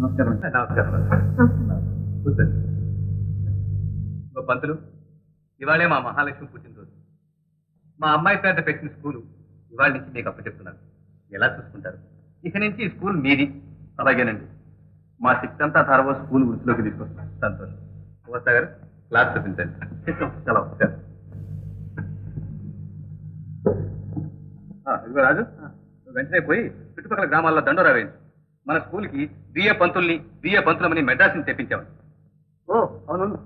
నమస్కారం. కూర్చోండి. పంతులు, ఇవాళే మా మహాలక్ష్మి పుట్టినరోజు. మా అమ్మాయి పేద పెట్టిన స్కూలు ఇవాళ నుంచి మీకు అప్పచెప్తున్నాను. ఎలా చూసుకుంటారు? ఇక నుంచి ఈ స్కూల్ మీది. అలాగేనండి. మా శక్తి అంతా ధారవో స్కూల్ వృత్తిలోకి తీసుకొస్తాం. సంతోషం. వస్తా గారు క్లాస్ చూపించండి. చాలా ఇదిగో రాజు, వెంటనే పోయి చుట్టుపక్కల గ్రామాల్లో దండోరా వేయించు. మన స్కూల్కి బిఏ పంతులమని మెడ్రాస్ని తెప్పించామని. ఓ అవును.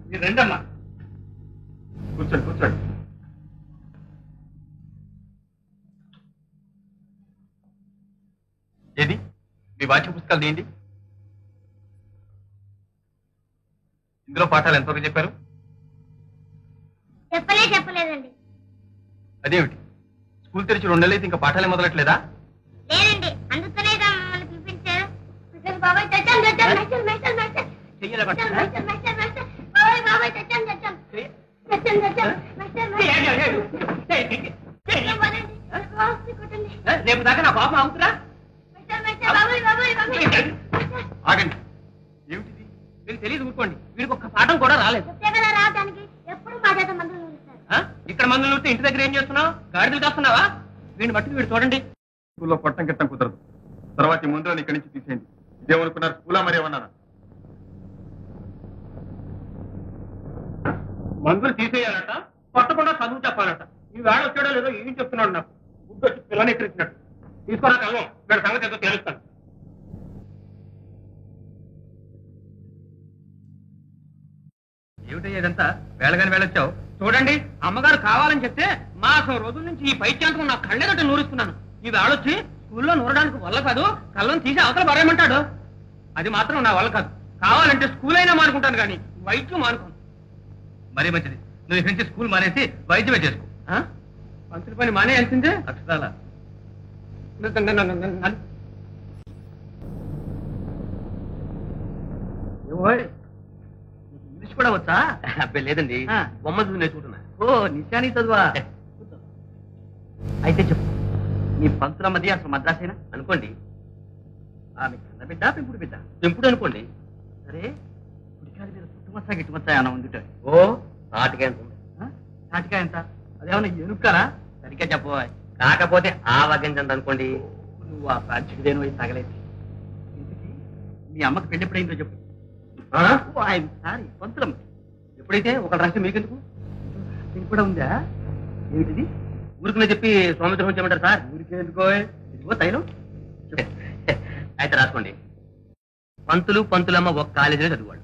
మీరు రండమ్మా. కూర్చోండి కూర్చోండి. ఏది మీ వాచ్య పుస్తకాలు తీయండి. ఇందులో పాఠాలు ఎంతవరకు చెప్పారు? చెప్పలేదండి. అదేమిటి, స్కూల్ తెరిచి 2 నెలలు అయితే ఇంకా పాఠాలే మొదలట్లేదా? లేదండి, అందుకనే మమ్మల్ని పిలిపించారు. రేపు దాకా నా పాపం అవుతురా? ఆగండి. ఏమిటిది? మీకు తెలియదు, ఊరుకోండి. వీడికి ఒక్క పాఠం కూడా రాలేదు. రావడానికి ఎప్పుడు మా చేత మందులు ఇక్కడ మందులు నూరితే ఇంటి దగ్గర ఏం చేస్తున్నావు? గాడిదలు కాస్తున్నావా? వీడిని బట్టి వీడు చూడండి. స్కూల్లో పట్టం కిట్టం కుదరదు. తర్వాత ఈ మందులను ఇక్కడి నుంచి తీసేయండి. ఇదేమనుకున్నారు, స్కూలా మరి ఏమన్నారా? మందులు తీసేయాలట, పట్టకుండా చదువు చెప్పాలట. ఈ వేళ వచ్చాడో లేదో ఏం చెప్తున్నాడు నాకు. గుడ్డు వచ్చి పిల్లని ఎక్కిరించినట్టు. తీసుకోరా కల్వం, వీడి సంగతి ఏదో తెలుస్తాను. ఏమిటయ్యా ఇదంతా? వేళగాని వేళొచ్చావు. చూడండి, అమ్మగారు కావాలని చెప్తే మాసం రోజుల నుంచి ఈ పైత్యాంతం నా కళ్ళెదట నూరుస్తున్నాను. ఈ వేళొచ్చి స్కూల్లో నూరడానికి వల్ల కాదు, కళ్ళం తీసి అవతల పడేయమంటాడు. అది మాత్రం నా వల్ల కాదు. కావాలంటే స్కూల్ అయినా మానుకుంటాను కానీ వైద్యం మానుకోను. మరీ మంచిది. నువ్వు ఇక్కడి నుంచి స్కూల్ మానేసి వైద్యమే చేసుకో. పంతుల పని మానే వెళ్తుందే అక్షరాల. ఇంగ్లీష్ కూడా వచ్చా? అబ్బాయి లేదండి, బొమ్మ చూసి నేర్చుకుంటున్నా. ఓ నిశాని చదువా? అయితే చెప్పు, మీ పంతులమ్మది అసలు మద్రాసేనా? అనుకోండి. ఆమె కన్న బిడ్డ, పెంపుడు బిడ్డ? పెంపుడు అనుకోండి. సరే, పుడికాడి మీద పుట్టుమచ్చా గిట్టుమచ్చా ఏమన్నా ఉంది? ఓ తాటికాయ ఎంత ఉంది? తాటికాయ ఎంత? అదేమన్నా ఎనుక్కరా? సరిగ్గా చెప్పు. కాకపోతే ఆ వగించండి అనుకోండి. నువ్వు ఆ ప్రాంచుడిదేను అయి తగలేదు. ఇంతకీ మీ అమ్మకి పెళ్లి ఎప్పుడైందో చెప్పు. సారీ, పంతులమ్మ. ఎప్పుడైతే ఒక రహస్యం మీకెందుకు? మీకు కూడా ఉందా? ఏమిటిది? ఊరికనే చెప్పి స్వామిద్రోహం చేయమంటారు సార్? ఊరికే ఎందుకో? ఇదిగో తైలం. అయితే రాసుకోండి. పంతులమ్మ ఒక కాలేజీలో చదివాడు.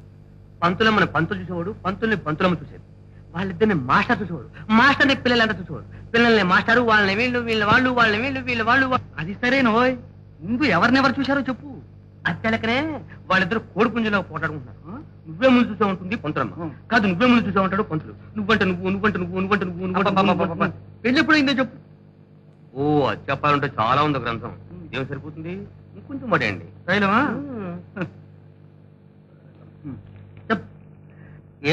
పంతులమ్మని పంతులు చూసేవాడు, పంతుల్ని పంతులమ్మ చూసేది. వాళ్ళిద్దరిని మాస్టర్ చూసేవాడు, మాస్టర్ని పిల్లలంతా చూసేవాడు. పిల్లల్ని మాస్టారు, వాళ్ళని వీళ్ళు, వీళ్ళ వాళ్ళు, వాళ్ళని వీళ్ళు, వీళ్ళ వాళ్ళు. అది సరేనోయ్, ముందు ఎవరినెవరు చూశారో చెప్పు. అత్తెలకనే వాళ్ళిద్దరు కోడిపుంజలో పోటాడుకుంటున్నారు. నువ్వే ముందు చూసా ఉంటుంది పంతులమ్మ. కాదు, నువ్వే ముందు చూసా ఉంటాడు పంతులు. నువ్వంటే నువ్వు, నువ్వంటే నువ్వు, నువ్వంటే నువ్వు, నువ్వు. పెళ్లి ఎప్పుడైందో చెప్పు. ఓ అది చెప్పాలంటే చాలా ఉంది గ్రంథం. ఇదేం సరిపోతుంది? ఇంకొంచెం పడేయండి. తైలమా? చెప్పు.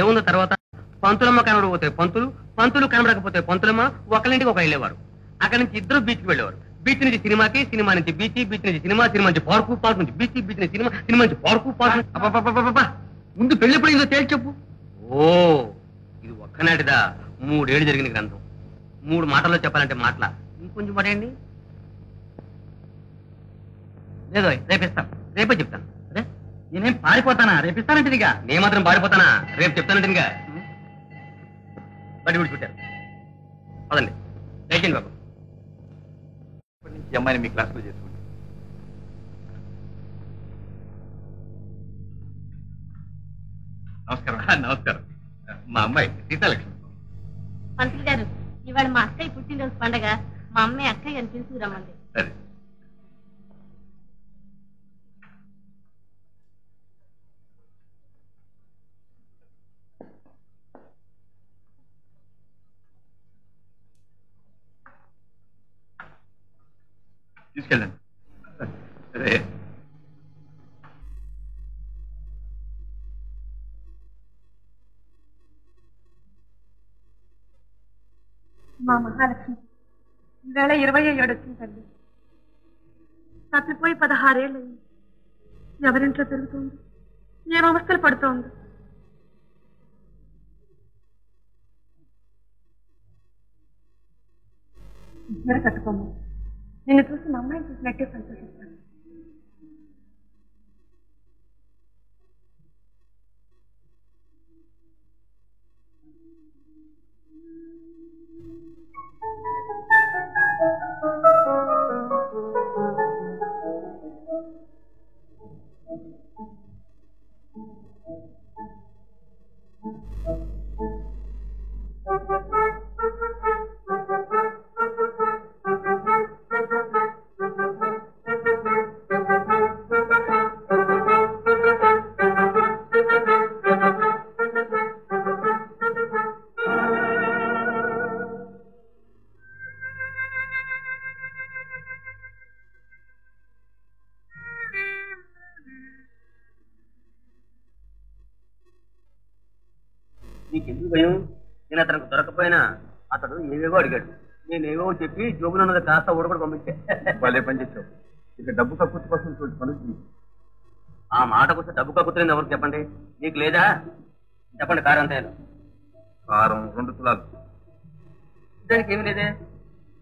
ఏముంది తర్వాత? పంతులమ్మ కనబడకపోతే పంతులు, పంతులు కనబడకపోతే పంతులమ్మ ఒకళ్ళింటికి ఒక వెళ్ళేవారు. అక్కడి నుంచి ఇద్దరు బీచ్కి వెళ్ళేవారు. బీచ్ నుంచి సినిమాకి, సినిమా నుంచి బీచ్, బీచ్ నుంచి సినిమా, సినిమా నుంచి పార్కు, పార్క్ నుంచి బీచ్, బీచ్ నుంచి సినిమా, సినిమా నుంచి పార్కు, పార్క్. ముందు పెళ్లి ఎప్పుడైందో తేల్చి చెప్పు. ఓ ఇది ఒక్కనాటిదా? 3 ఏళ్ళు జరిగిన గ్రంథం. 3 మాటల్లో చెప్పాలంటే మాటల. ఇంకొంచెం పడేయండి. లేదో రేపిస్తాను, రేపే చెప్తాను. అదే నేనేం పారిపోతానా? రేపిస్తానంటేదిగా. నేను మాత్రం పారిపోతానా? రేపు చెప్తానంటేదిగా. బడి విడిచిపెట్టారు. పదండి. దయచేయండి బాబు. ఇప్పటి నుంచి అమ్మాయిని మీ క్లాస్లో చేసుకోండి. నమస్కారం. నమస్కారం. మా అమ్మాయి సీతాలక్ష్మి. పంతులు గారు, ఇవాళ మా అక్కయ్య పుట్టినరోజు పండగ. మా అమ్మాయి అక్కయ్య అని తీసుకురమ్మండి. సరే. తీసుకెళ్ళండి. సరే. మా మా మహాలక్ష్మి ఈవేళ 27 వచ్చింది తల్లి. తప్పిపోయి 16 ఏళ్ళు అయింది. ఎవరింట్లో తిరుగుతోంది, ఏం అవస్థలు పడుతోంది. చీర కట్టుకోము, నిన్ను చూసి మా అమ్మాయిని చూసినట్టే సంతోషిస్తాను. నీకెందుకు భయం? నేను అతనికి దొరకపోయినా అతడు ఏవేవో అడిగాడు. నేనేవో చెప్పి జోబులున్నది కాస్త ఊడబడి పంపించే. వాళ్ళే పని చేశావు. ఇక డబ్బు కక్కుర్తి కోసం పనులు. ఆ మాట కోసం డబ్బు కక్కుతుంది ఎవరికి చెప్పండి? నీకు లేదా? చెప్పండి. కారం అంతే. కారం 2 తులాలు. దానికి ఏమి లేదే.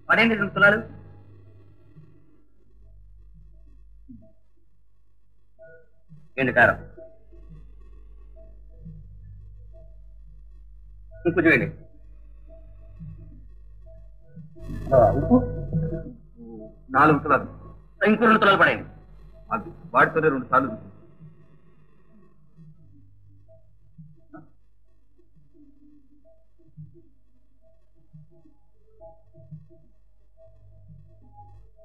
పడేంటి 2 తులాలు? ఏంటి కారం? ఇంకొంచెం వేయండి. ఉప్పు 4 తులాలు. ఇంకో 2 తులాలు పడేయండి. అది వాటితోనే 2 సార్లు.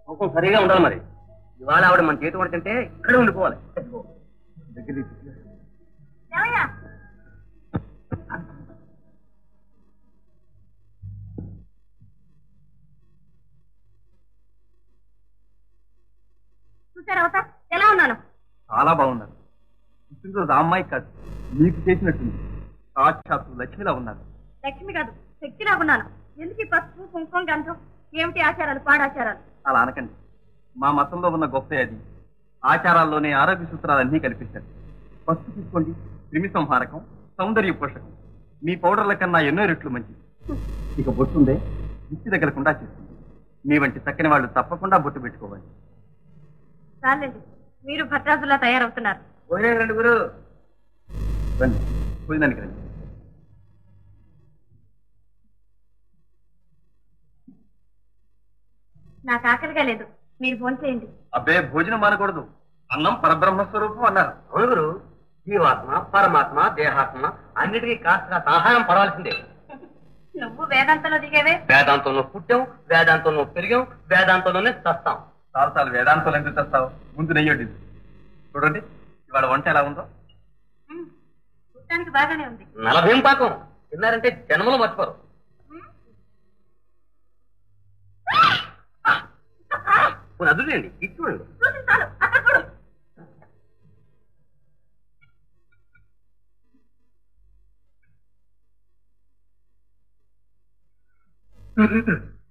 కుంకుమ సరిగా ఉండాలి. మరి ఇవాళ ఆవిడ మన చేతి పడుతుంటే ఇక్కడే ఉండిపోవాలి. దగ్గర చూసారా ఎలా ఉన్నాను? చాలా బాగున్నారు. పుట్టినరోజు ఆ అమ్మాయి కాదు, మీకు చేసినట్టుంది. సాక్షాత్తు లక్ష్మిలా ఉన్నారు. లక్ష్మి కాదు, శక్తిలా ఉన్నాను. ఎందుకు ఈ పసుపు కుంకుమ గంధం? ఏమిటి ఆచారాలు, పాడాచారాలు? అలా అనకండి. మా మతంలో ఉన్న గొప్ప అది. ఆచారాల్లోనే ఆరోగ్య సూత్రాలన్నీ కల్పించారు. పసుపు తీసుకోండి. క్రిమి సంహారకం, సౌందర్య పోషకం. మీ పౌడర్ల కన్నా ఎన్నో రెట్లు మంచిది. ఇక బొట్టుందే దిష్టి తగలకుండా చేస్తుంది. మీ వంటి చక్కని వాళ్ళు తప్పకుండా బొట్టు పెట్టుకోవాలి. చాలండి, మీరు భట్రాజులా తయారవుతున్నారు. పోయినా రండి గురు. రండి, భోజనానికి రండి. నాకు ఆకలిగా లేదు, మీరు ఫోన్ చేయండి. అబ్బే, భోజనం మానకూడదు. అన్నం పరబ్రహ్మస్వరూపం అన్నారు. అవును గురు. జీవాత్మ, పరమాత్మ, దేహాత్మ అన్నిటికీ కాస్త ఆహారం పడవలసిందే. నువ్వు వేదాంతంలో దిగేవే. వేదాంతంలో పుట్టాం, వేదాంతంలో పెరిగాం, వేదాంతంలోనే చస్తాం. చాలు వేదాంతాలు ఎందుకు తెస్తావు? ముందు నెయ్యొడ్డి. చూడండి ఇవాళ వంట ఎలా ఉందో. చూడటానికి బాగానే ఉంది. నలభీం పాకం తిన్నారంటే జన్మలో మర్చిపోరు. అదులేండి, ఇది చూడండి.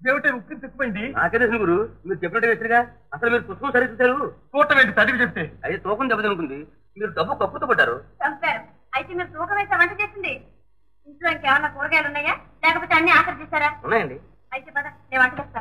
ఏమిటే ఉప్పు తిక్కుపోయింది? నాకే తెలుసు గురు, మీరు చెప్పినట్టు వేసిగా. అసలు మీరు పుస్తకం సరి చూశారు. చూడటం ఏంటి? చదివి చెప్తే అది తూకం దెబ్బతినుకుంది. మీరు డబ్బు కప్పుతో పడ్డారు. చంపారు. అయితే మీరు తూకం వేసే వంట చేసింది. ఇంట్లో ఇంకేమన్నా కూరగాయలు ఉన్నాయా, లేకపోతే అన్ని ఆఖరి చేశారా? ఉన్నాయండి. అయితే పద, నేను వంట చేస్తాను.